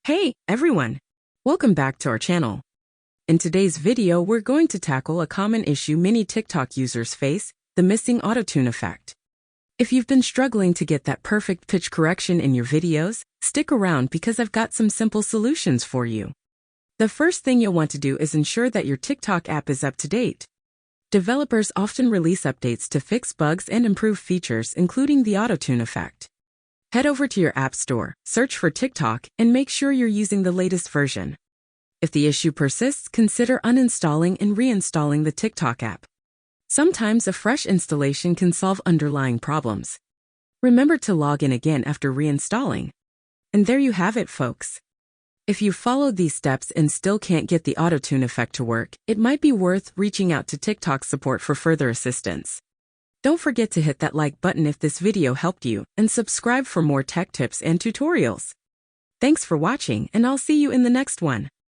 Hey, everyone! Welcome back to our channel. In today's video, we're going to tackle a common issue many TikTok users face, the missing autotune effect. If you've been struggling to get that perfect pitch correction in your videos, stick around because I've got some simple solutions for you. The first thing you'll want to do is ensure that your TikTok app is up to date. Developers often release updates to fix bugs and improve features, including the autotune effect. Head over to your App Store, search for TikTok, and make sure you're using the latest version. If the issue persists, consider uninstalling and reinstalling the TikTok app. Sometimes a fresh installation can solve underlying problems. Remember to log in again after reinstalling. And there you have it, folks. If you followed these steps and still can't get the autotune effect to work, it might be worth reaching out to TikTok support for further assistance. Don't forget to hit that like button if this video helped you, and subscribe for more tech tips and tutorials. Thanks for watching, and I'll see you in the next one.